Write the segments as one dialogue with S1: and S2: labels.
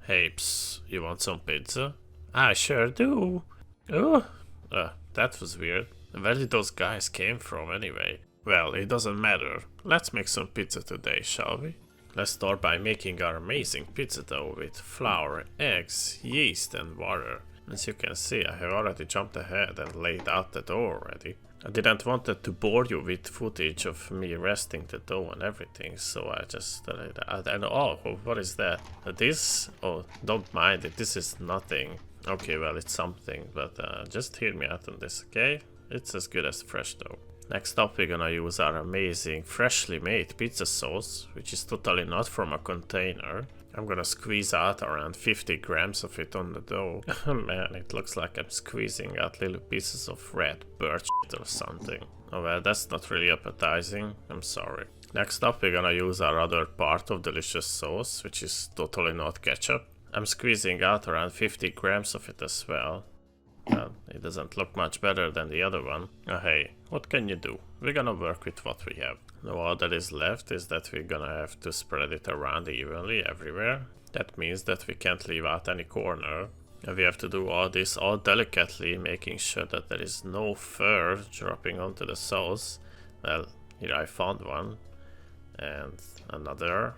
S1: Hey, psst, you want some pizza? I sure do. Oh, that was weird. Where did those guys came from anyway? Well, it doesn't matter. Let's make some pizza today, shall we? Let's start by making our amazing pizza dough with flour, eggs, yeast and water. As you can see, I have already jumped ahead and laid out the dough already. I didn't want to bore you with footage of me resting the dough and everything, so I just oh, what is that? This? Oh, don't mind it, this is nothing. Okay, well, it's something, but just hear me out on this, okay? It's as good as fresh dough. Next up, we're gonna use our amazing freshly made pizza sauce, which is totally not from a container. I'm gonna squeeze out around 50 grams of it on the dough. Man, it looks like I'm squeezing out little pieces of red bird shit or something. Oh well, that's not really appetizing, I'm sorry. Next up, we're gonna use our other part of delicious sauce, which is totally not ketchup. I'm squeezing out around 50 grams of it as well. Well, it doesn't look much better than the other one. Oh hey, what can you do? We're gonna work with what we have. Now all that is left is that we're gonna have to spread it around evenly everywhere. That means that we can't leave out any corner. And we have to do all this all delicately, making sure that there is no fur dropping onto the sauce. Well, here I found one. And another.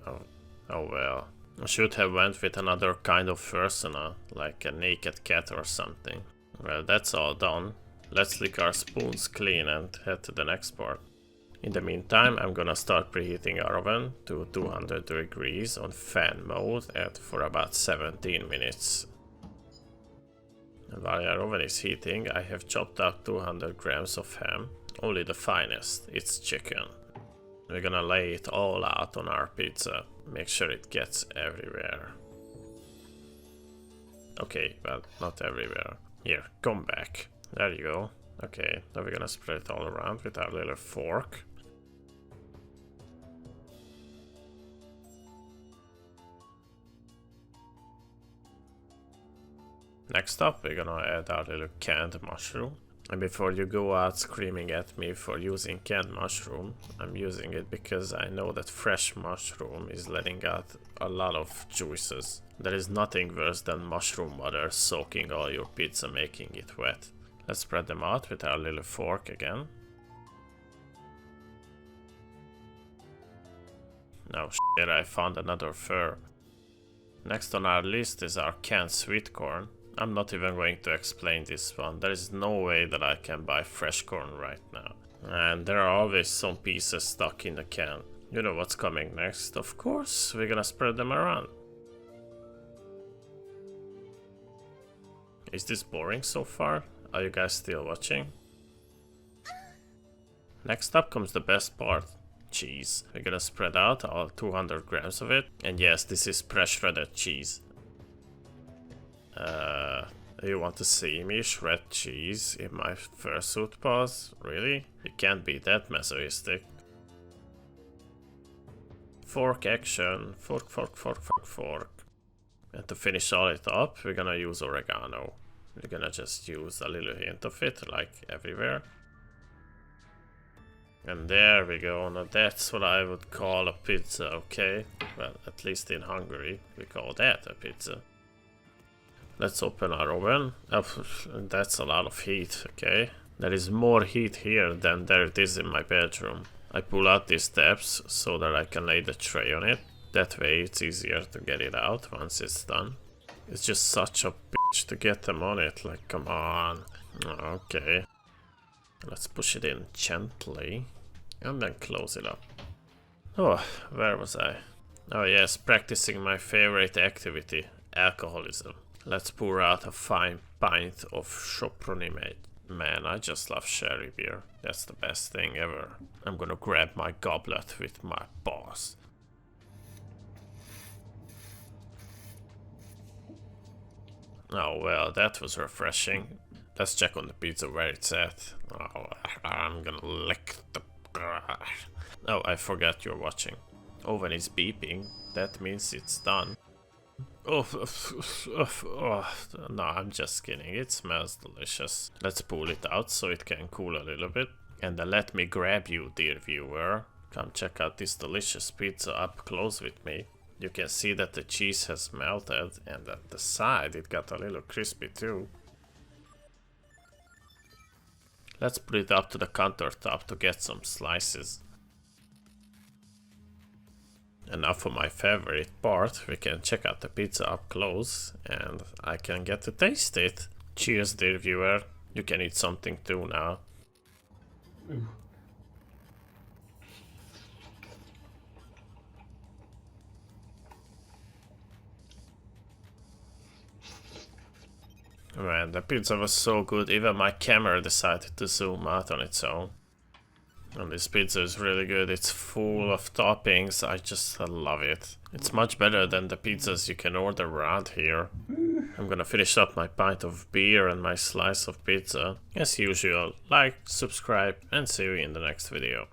S1: Oh well. I should have went with another kind of fursona, like a naked cat or something. Well, that's all done. Let's lick our spoons clean and head to the next part. In the meantime, I'm gonna start preheating our oven to 200 degrees on fan mode and for about 17 minutes. And while our oven is heating, I have chopped up 200 grams of ham, only the finest, it's chicken. We're gonna lay it all out on our pizza, make sure it gets everywhere. Okay, well, not everywhere. Here, come back. There you go. Okay, now we're gonna spread it all around with our little fork. Next up, we're gonna add our little canned mushroom. And before you go out screaming at me for using canned mushroom, I'm using it because I know that fresh mushroom is letting out a lot of juices. There is nothing worse than mushroom water soaking all your pizza, making it wet. Let's spread them out with our little fork again. Oh shit, I found another fur. Next on our list is our canned sweet corn. I'm not even going to explain this one. There is no way that I can buy fresh corn right now. And there are always some pieces stuck in the can. You know what's coming next, of course. We're gonna spread them around. Is this boring so far? Are you guys still watching? Next up comes the best part. Cheese. We're gonna spread out all 200 grams of it. And yes, this is pre-shredded cheese. You want to see me shred cheese in my fursuit paws? Really? You can't be that masochistic. Fork action. Fork, fork, fork, fork, fork. And to finish all it up, we're gonna use oregano. We're gonna just use a little hint of it, like everywhere. And there we go. Now that's what I would call a pizza, okay? Well, at least in Hungary, we call that a pizza. Let's open our oven. Oh, that's a lot of heat, okay? There is more heat here than there it is in my bedroom. I pull out these tabs so that I can lay the tray on it. That way it's easier to get it out once it's done. It's just such a bitch to get them on it, like come on. Okay. Let's push it in gently and then close it up. Oh, where was I? Oh yes, practicing my favorite activity, alcoholism. Let's pour out a fine pint of Chopronimate. Man, I just love sherry beer. That's the best thing ever. I'm gonna grab my goblet with my paws. Oh well, that was refreshing. Let's check on the pizza where it's at. Oh, I'm gonna lick the... Oh, I forgot you're watching. Oven is beeping. That means it's done. Oh, no, I'm just kidding. It smells delicious. Let's pull it out so it can cool a little bit. And then let me grab you, dear viewer. Come check out this delicious pizza up close with me. You can see that the cheese has melted and at the side it got a little crispy too. Let's put it up to the countertop to get some slices. And now for my favorite part, we can check out the pizza up close and I can get to taste it. Cheers, dear viewer. You can eat something too now.
S2: Ooh.
S1: Man, the pizza was so good, even my camera decided to zoom out on its own. And this pizza is really good, it's full of toppings, I just love it. It's much better than the pizzas you can order around here. I'm gonna finish up my pint of beer and my slice of pizza. As usual, like, subscribe, and see you in the next video.